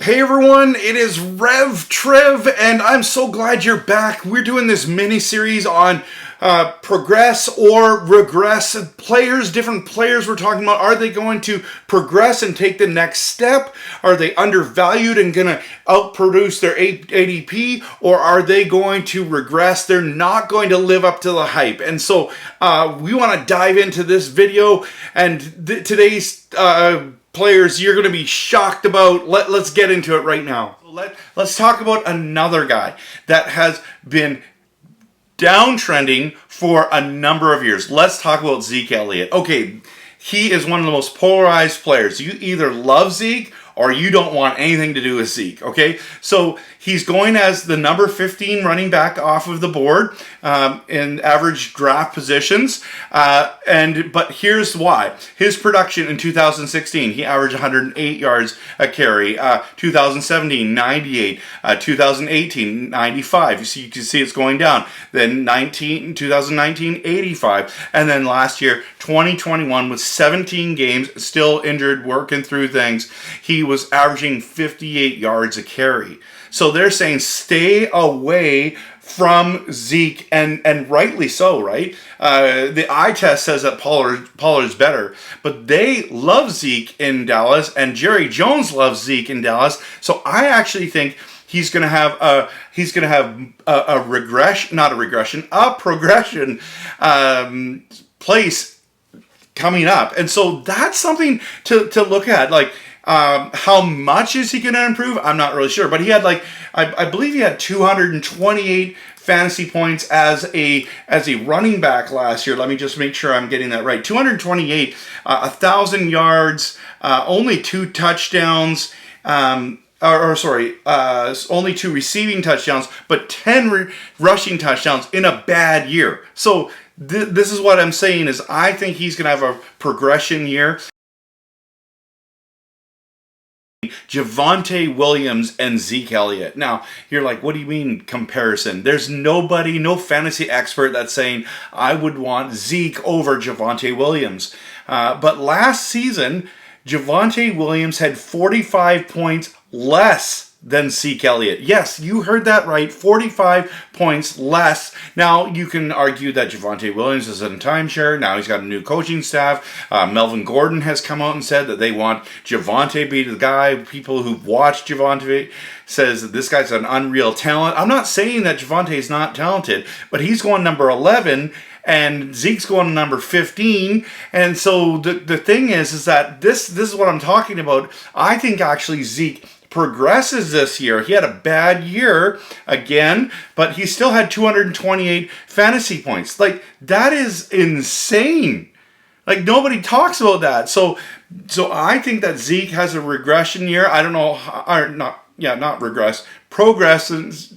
Hey everyone, it is Rev Trev, and I'm so glad you're back. We're doing this mini-series on progress or regress players, different players we're talking about. Are they going to progress and take the next step? Are they undervalued and going to outproduce their ADP? Or are they going to regress? They're not going to live up to the hype. And so we want to dive into this video, and today's players you're going to be shocked about. Let's get into it right now. Let's talk about another guy that has been downtrending for a number of years. Let's talk about Zeke Elliott. Okay, he is one of the most polarized players. You either love Zeke or you don't want anything to do with Zeke, okay? So he's going as the number 15 running back off of the board in average draft positions. But here's why. His production in 2016, he averaged 108 yards a carry. 2017, 98. 2018, 95. So you can see it's going down. Then 2019, 85. And then last year, 2021, with 17 games, still injured, working through things, he was averaging 58 yards a carry. So they're saying stay away from Zeke, and rightly so, right? The eye test says that Pollard's better, but they love Zeke in Dallas, and Jerry Jones loves Zeke in Dallas. So I actually think he's going to have a progression place coming up, and so that's something to look at. Like, how much is he going to improve? I'm not really sure, but he had I believe he had 228 fantasy points as a running back last year. Let me just make sure I'm getting that right. 228, 1,000 yards, only 2 touchdowns. Only 2 receiving touchdowns, but 10 rushing touchdowns in a bad year. So this is what I'm saying is I think he's going to have a progression year. Javonte Williams and Zeke Elliott. Now, you're like, what do you mean comparison? There's no fantasy expert that's saying I would want Zeke over Javonte Williams. But last season, Javonte Williams had 45 points less than Zeke Elliott. Yes, you heard that right. 45 points less. Now, you can argue that Javonte Williams is in timeshare. Now he's got a new coaching staff. Melvin Gordon has come out and said that they want Javonte to be the guy. People who've watched Javonte says that this guy's an unreal talent. I'm not saying that Javonte is not talented, but he's going number 11 and Zeke's going to number 15. And so the thing is that this is what I'm talking about. I think actually Zeke progresses this year. He had a bad year again, but he still had 228 fantasy points. Like, that is insane. Like, nobody talks about that. So I think that Zeke has a regression year. I don't know, not regress. Progresses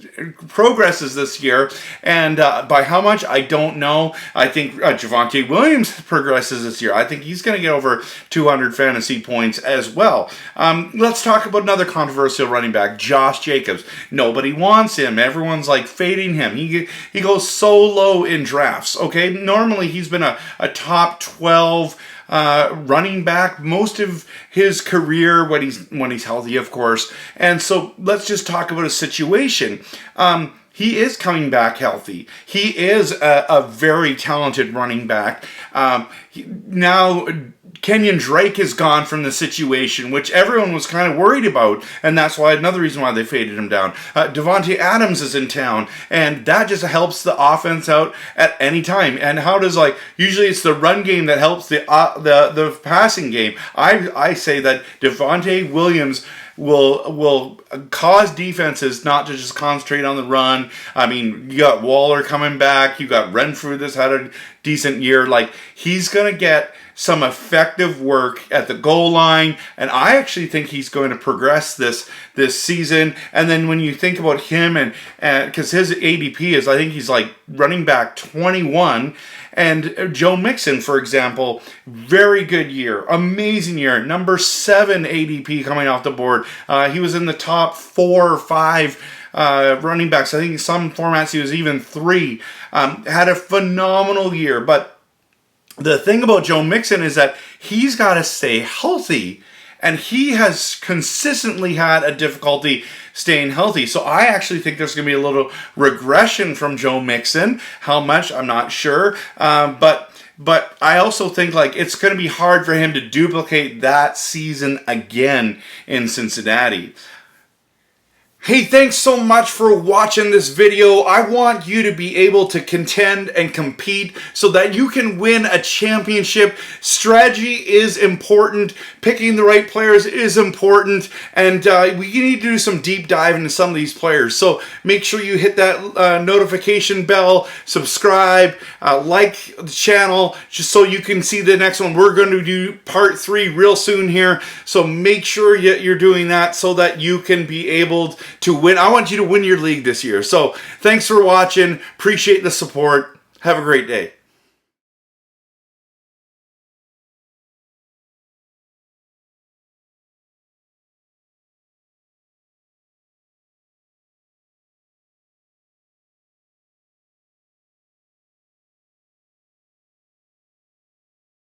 this year, and by how much, I don't know. I think Javonte Williams progresses this year. I think he's going to get over 200 fantasy points as well. Let's talk about another controversial running back, Josh Jacobs. Nobody wants him. Everyone's like fading him. He goes so low in drafts. Okay, normally he's been a top 12 running back most of his career when he's healthy, of course. And so let's just talk about his situation. He is coming back healthy. He is a very talented running back. Now, Kenyon Drake is gone from the situation, which everyone was kind of worried about, and that's why another reason why they faded him down. Devontae Adams is in town, and that just helps the offense out at any time. And how does, usually it's the run game that helps the passing game. I say that Devontae Williams will cause defenses not to just concentrate on the run. I mean, you got Waller coming back. You got Renfrew that's had a decent year. He's going to get some effective work at the goal line, and I actually think he's going to progress this season. And then when you think about him, and because his ADP is, I think he's running back 21, and Joe Mixon, for example, very good year, amazing year, number 7 ADP coming off the board. He was in the top 4 or 5 running backs. I think in some formats he was even 3. Had a phenomenal year, but the thing about Joe Mixon is that he's got to stay healthy. And he has consistently had a difficulty staying healthy. So I actually think there's going to be a little regression from Joe Mixon. How much, I'm not sure. But I also think like it's going to be hard for him to duplicate that season again in Cincinnati. Hey, thanks so much for watching this video. I want you to be able to contend and compete so that you can win a championship. Strategy is important. Picking the right players is important. And we need to do some deep dive into some of these players. So make sure you hit that notification bell, subscribe, like the channel, just so you can see the next one. We're going to do part 3 real soon here. So make sure you're doing that so that you can be able to win. I want you to win your league this year. So thanks for watching. Appreciate the support. Have a great day.